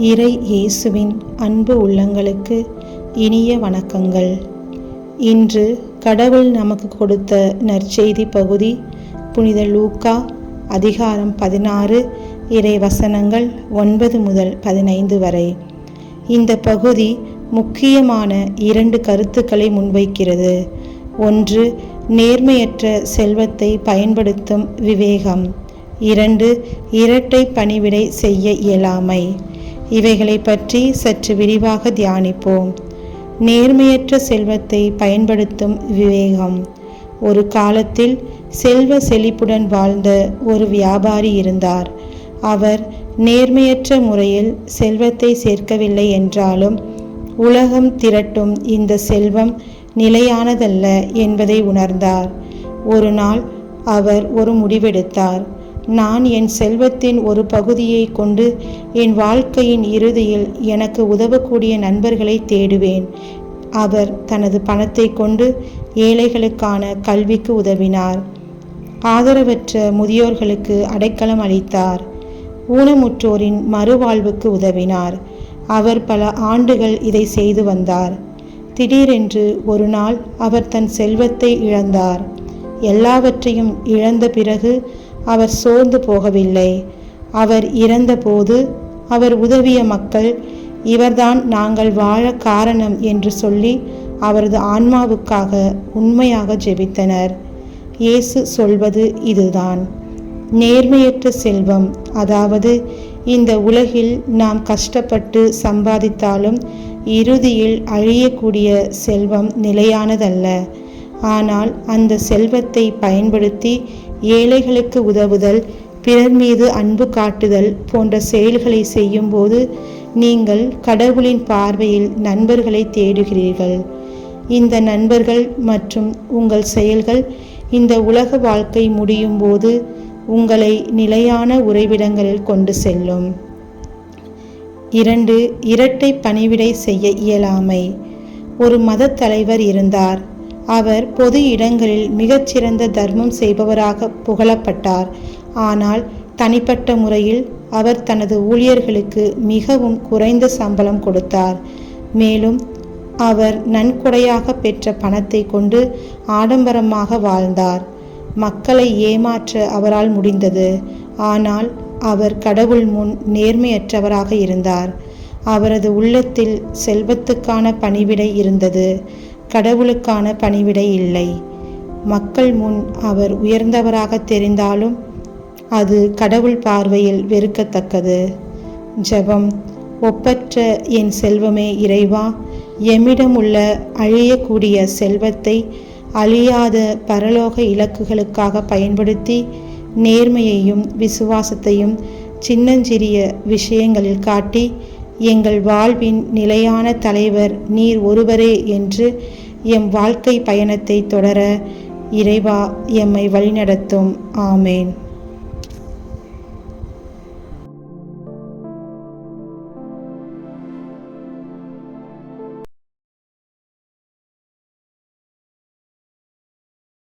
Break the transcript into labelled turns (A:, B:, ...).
A: இறை இயேசுவின் அன்பு உள்ளங்களுக்கு இனிய வணக்கங்கள். இன்று கடவுள் நமக்கு கொடுத்த நற்செய்தி பகுதி புனித லூக்கா அதிகாரம் 16 இறை வசனங்கள் 9 முதல் 15 வரை. இந்த பகுதி முக்கியமான 2 கருத்துக்களை முன்வைக்கிறது. ஒன்று, நேர்மையற்ற செல்வத்தை பயன்படுத்தும் விவேகம். 2, இரட்டை பணிவிடை செய்ய இயலாமை. இவைகளை பற்றி சற்று விரிவாக தியானிப்போம். நேர்மையற்ற செல்வத்தை பயன்படுத்தும் விவேகம். ஒரு காலத்தில் செல்வ செழிப்புடன் வாழ்ந்த ஒரு வியாபாரி இருந்தார். அவர் நேர்மையற்ற முறையில் செல்வத்தை சேர்க்கவில்லை என்றாலும் உலகம் திரட்டும் இந்த செல்வம் நிலையானதல்ல என்பதை உணர்ந்தார். ஒரு நாள் அவர் ஒரு முடிவெடுத்தார். நான் என் செல்வத்தின் ஒரு பகுதியை கொண்டு என் வாழ்க்கையின் இறுதியில் எனக்கு உதவக்கூடிய நண்பர்களை தேடுவேன். அவர் தனது பணத்தை கொண்டு ஏழைகளுக்கான கல்விக்கு உதவினார். ஆதரவற்ற முதியோர்களுக்கு அடைக்கலம் அளித்தார். ஊனமுற்றோரின் மறுவாழ்வுக்கு உதவினார். அவர் பல ஆண்டுகள் இதை செய்து வந்தார். திடீரென்று ஒரு நாள் அவர் தன் செல்வத்தை இழந்தார். எல்லாவற்றையும் இழந்த பிறகு அவர் சோர்ந்து போகவில்லை. அவர் இறந்தபோது அவர் உதவிய மக்கள், இவர்தான் நாங்கள் வாழ காரணம் என்று சொல்லி அவரது ஆன்மாவுக்காக உண்மையாக ஜெபித்தனர். இயேசு சொல்வது இதுதான். நேர்மையற்ற செல்வம், அதாவது இந்த உலகில் நாம் கஷ்டப்பட்டு சம்பாதித்தாலும் இறுதியில் அழியக்கூடிய செல்வம் நிலையானதல்ல. ஆனால் அந்த செல்வத்தை பயன்படுத்தி ஏழைகளுக்கு உதவுதல், பிறர் மீது அன்பு காட்டுதல் போன்ற செயல்களை செய்யும்போது நீங்கள் கடவுளின் பார்வையில் நண்பர்களை தேடுகிறீர்கள். இந்த நண்பர்கள் மற்றும் உங்கள் செயல்கள் இந்த உலக வாழ்க்கை முடியும் போது உங்களை நிலையான உறைவிடங்களில் கொண்டு செல்லும். 2, இரட்டை பணிவிடை செய்ய இயலாமை. ஒரு மத தலைவர் இருந்தார். அவர் பொது இடங்களில் மிகச்சிறந்த தர்மம் செய்பவராக புகழப்பட்டார். ஆனால் தனிப்பட்ட முறையில் அவர் தனது ஊழியர்களுக்கு மிகவும் குறைந்த சம்பளம் கொடுத்தார். மேலும் அவர் நன்கொடையாக பெற்ற பணத்தை கொண்டு ஆடம்பரமாக வாழ்ந்தார். மக்களை ஏமாற்ற அவரால் முடிந்தது. ஆனால் அவர் கடவுள் முன் நேர்மையற்றவராக இருந்தார். அவரது உள்ளத்தில் செல்வத்துக்கான பணிவிடை இருந்தது, கடவுளுக்கான பணிவிடை இல்லை. மக்கள் முன் அவர் உயர்ந்தவராக தெரிந்தாலும் அது கடவுள் பார்வையில் வெறுக்கத்தக்கது. ஜெபம். ஒப்பற்ற என் செல்வமே இறைவா, எம்மிடம் உள்ள அழியக்கூடிய செல்வத்தை அழியாத பரலோக இலக்குகளுக்காக பயன்படுத்தி நேர்மையையும் விசுவாசத்தையும் சின்னஞ்சிறிய விஷயங்களில் காட்டி எங்கள் வாழ்வின் நிலையான தலைவர் நீர் ஒருவரே என்று எம் வாழ்க்கை பயணத்தை தொடர இறைவா எம்மை வழிநடத்தும். ஆமேன்.